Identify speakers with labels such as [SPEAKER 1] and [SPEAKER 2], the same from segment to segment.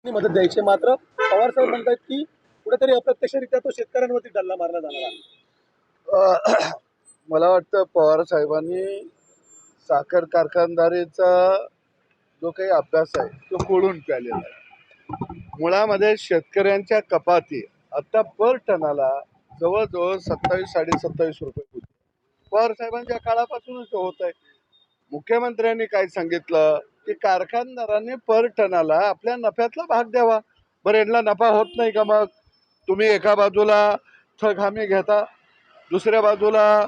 [SPEAKER 1] मदत द्यायची, मात्र पवार साहेब म्हणतात की कुठेतरी अप्रत्यक्षरित्या तो शेतकऱ्यांवरती डल्ला मारला जाणार आहे.
[SPEAKER 2] मला वाटतं पवार साहेबांनी साखर कारखानदारीचा जो काही अभ्यास आहे तो खोडून प्यालेला आहे. मुळामध्ये शेतकऱ्यांच्या कपाती आता पर टनाला जवळजवळ 27-27.5 रुपये होते. पवार साहेबांच्या काळापासूनच होत आहे. मुख्यमंत्र्यांनी काय सांगितलं की कारखानदारांनी पर टनाला आपल्या नफ्यातला भाग द्यावा. बरं, यांना नफा होत नाही का? मग तुम्ही एका बाजूला थक हमी घेता, दुसऱ्या बाजूला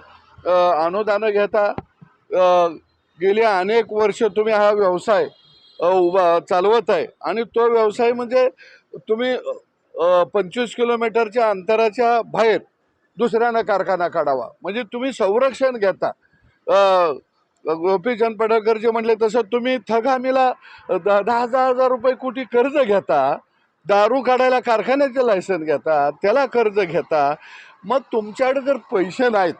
[SPEAKER 2] अनुदान घेता. गेली अनेक वर्ष तुम्ही हा व्यवसाय चालवत आहे आणि तो व्यवसाय म्हणजे तुम्ही 25 किलोमीटरच्या अंतराच्या बाहेर दुसऱ्यानं कारखाना काढावा म्हणजे तुम्ही संरक्षण घेता. गोपीचंद पडळकर जे म्हणले तसं तुम्ही थक हमीला 10,000 रुपये कोटी कर्ज घेता, दारू काढायला कारखान्याचे लायसन घेता, त्याला कर्ज घेता. मग तुमच्याकडे जर पैसे नाहीत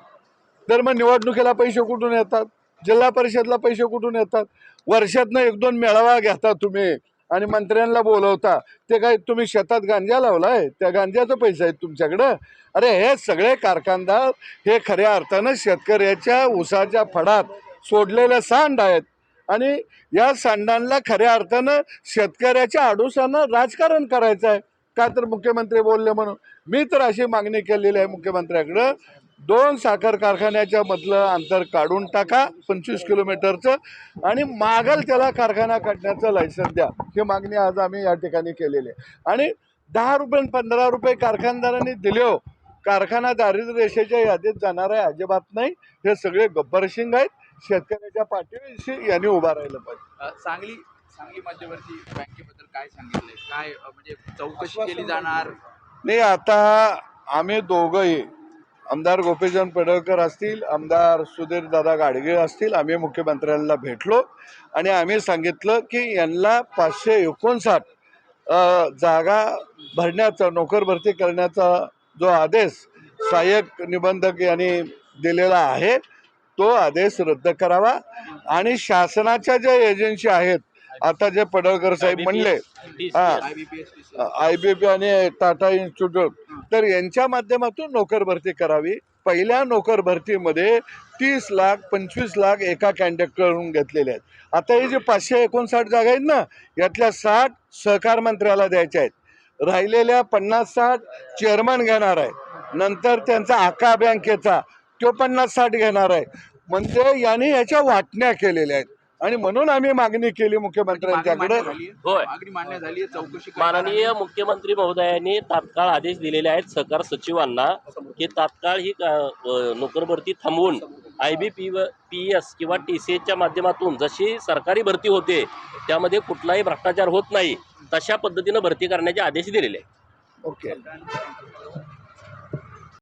[SPEAKER 2] तर मग निवडणुकीला पैसे कुठून येतात? जिल्हा परिषदला पैसे कुठून येतात? वर्षातनं 1-2 मेळावा घेता तुम्ही आणि मंत्र्यांना बोलवता. ते काय तुम्ही शेतात गांजा लावलाय? त्या गांजाचं पैसे आहेत तुमच्याकडं? अरे हे सगळे कारखानदार हे खऱ्या अर्थानं शेतकऱ्याच्या ऊसाच्या फडात सोडलेले सांड आहेत आणि या सांडांना खऱ्या अर्थानं शेतकऱ्याच्या आडुसानं राजकारण करायचं आहे. का तर मुख्यमंत्री बोलले म्हणून. मी तर अशी मागणी केलेली आहे मुख्यमंत्र्याकडं, 2 साखर कारखान्याच्या मधलं अंतर काढून टाका 25 किलोमीटरचं आणि मागल त्याला कारखाना काढण्याचं लायसन द्या. ही मागणी आज आम्ही या ठिकाणी केलेली आहे. आणि 10 रुपये 15 रुपये कारखानदारांनी दिले हो, कारखाना दारिद्र्य रेषेच्या यादीत जाणार आहे? अजिबात नाही. हे सगळे गब्बरशिंग आहेत. शेतकऱ्याच्या पाठीशी यांनी उभा राहिलं पाहिजे.
[SPEAKER 3] सांगली मध्यवर्ती बँकेबद्दल काय सांगितलंय? काय म्हणजे चौकशी केली जाणार?
[SPEAKER 2] नाही, आता आम्ही दोघंही, आमदार गोपीचंद पडळकर असतील, आमदार सुधीर दादा गाडगे असतील, आम्ही मुख्यमंत्र्यांना भेटलो आणि आम्ही सांगितलं की यांना 559 जागा भरण्याचा, नोकर भरती करण्याचा जो आदेश सहाय्यक निबंधक यांनी दिलेला आहे तो आदेश रद्द करावा आणि शासनाच्या ज्या एजन्सी आहेत, आता जे पडळकर साहेब म्हणले IBP आणि टाटा इन्स्टिट्यूट, तर यांच्या माध्यमातून नोकर भरती करावी. पहिल्या नोकर भरतीमध्ये 30 लाख 25 लाख एका कॅन्डक्टरकडून घेतलेले आहेत. आता हे जे 559 जागा आहेत ना, यातल्या 60 सहकार मंत्र्याला द्यायच्या आहेत. राहिलेल्या 50-60 चेअरमन घेणार आहे. नंतर त्यांचा आका बँकेचा तो 50-60 घेणार आहे. म्हणजे यांनी याच्या वाटण्या केलेल्या आहेत आणि म्हणून आम्ही मागणी केली मुख्यमंत्र्यांच्याकडे.
[SPEAKER 3] मागणी मान्य झाली, चौकशी
[SPEAKER 4] माननीय मुख्यमंत्री महोदयांनी तात्काळ आदेश दिलेले आहेत सहकार सचिवांना की तात्काळ ही नोकर भरती थांबवून IBPS किंवा TCSच्या माध्यमातून जशी सरकारी भरती होते त्यामध्ये कुठलाही भ्रष्टाचार होत नाही तशा पद्धतीनं भरती करण्याचे आदेश दिलेले आहेत.
[SPEAKER 2] ओके.